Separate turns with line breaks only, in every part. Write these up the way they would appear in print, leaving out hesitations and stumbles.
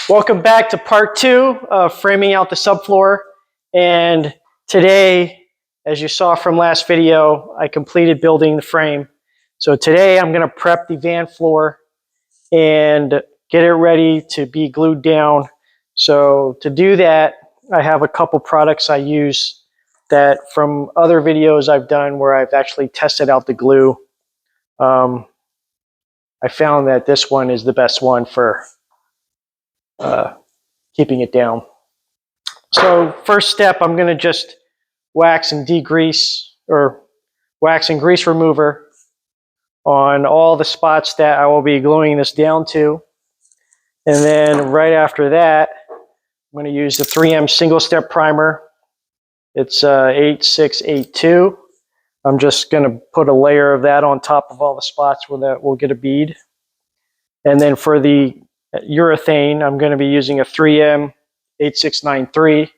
Welcome back to part 2 of framing out the subfloor. And today, as you saw from last video, I completed building the frame. So today I'm going to prep the van floor and get it ready to be glued down. So to do that, I have a couple products I use that from other videos I've done where I've actually tested out the glue. I found that this one is the best one for keeping it down. So first step, I'm going to just wax and degrease, or wax and grease remover on all the spots that I will be gluing this down to. And then right after that, I'm going to use the 3M single step primer. It's 8682. I'm just going to put a layer of that on top of all the spots where that will get a bead. And then for the urethane, I'm going to be using a 3M 8693,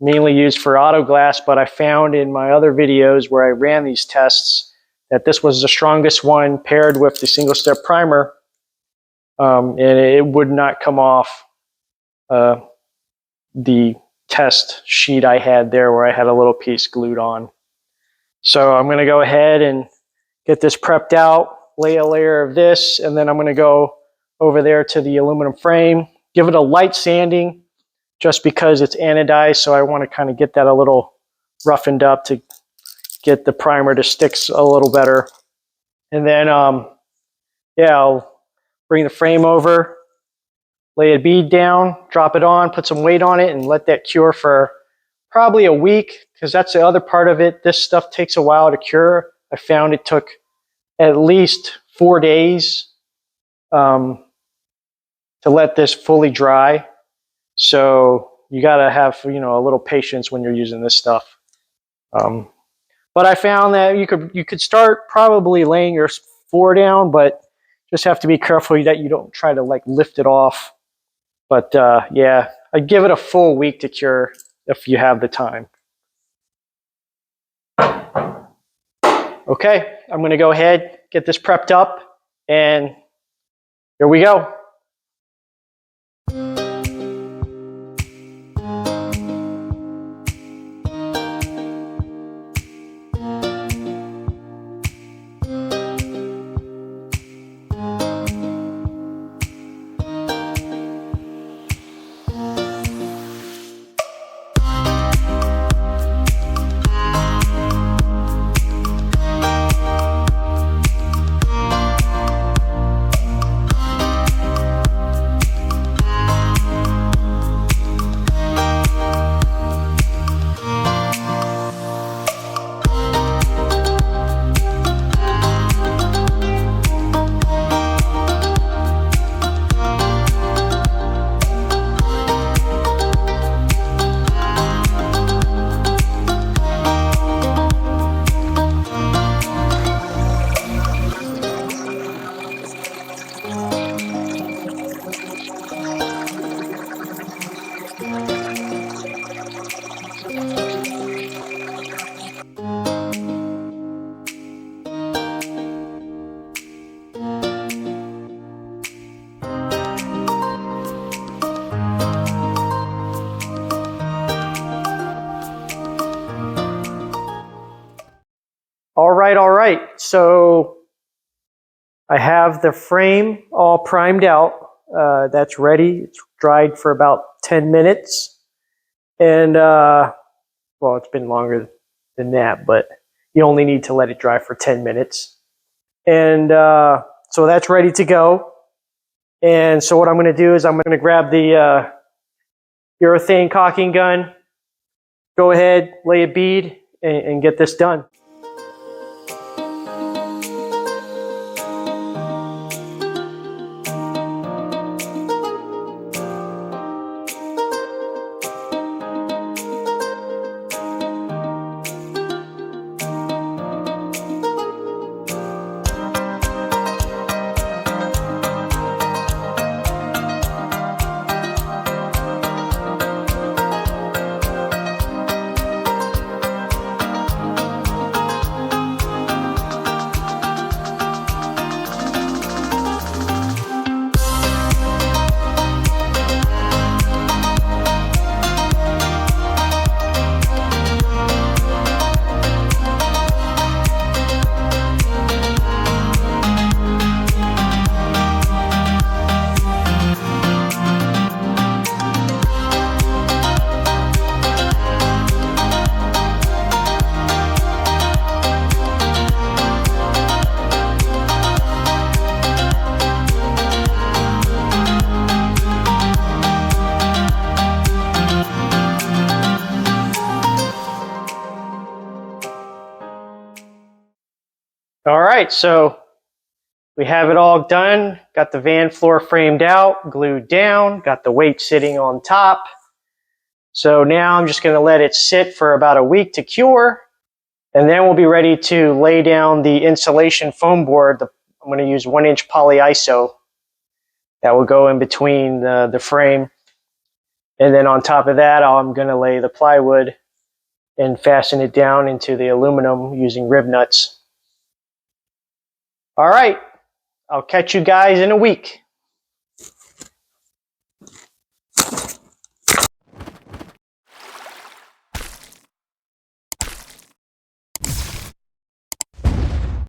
mainly used for auto glass, but I found in my other videos where I ran these tests that this was the strongest one paired with the single step primer, and it would not come off the test sheet I had there where I had a little piece glued on. So I'm going to go ahead and get this prepped out, lay a layer of this, and then I'm going to go over there to the aluminum frame, give it a light sanding just because it's anodized, so I want to kind of get that a little roughened up to get the primer to stick a little better. And then, I'll bring the frame over, lay a bead down, drop it on, put some weight on it, and let that cure for probably a week, because that's the other part of it. This stuff takes a while to cure. I found it took at least 4 days to let this fully dry. So you got to have, a little patience when you're using this stuff. But I found that you could start probably laying your floor down, but just have to be careful that you don't try to lift it off. But yeah, I'd give it a full week to cure if you have the time. Okay, I'm going to go ahead, get this prepped up, and here we go. All right. So I have the frame all primed out. That's ready. It's dried for about 10 minutes. And, well, it's been longer than that, but you only need to let it dry for 10 minutes. And so that's ready to go. And so what I'm going to do is I'm going to grab the urethane caulking gun, go ahead, lay a bead, and get this done. All right, so we have it all done. Got the van floor framed out, glued down, got the weight sitting on top. So now I'm just going to let it sit for about a week to cure, and then we'll be ready to lay down the insulation foam board. I'm going to use 1-inch polyiso that will go in between the frame. And then on top of that, I'm going to lay the plywood and fasten it down into the aluminum using rib nuts. All right, I'll catch you guys in a week.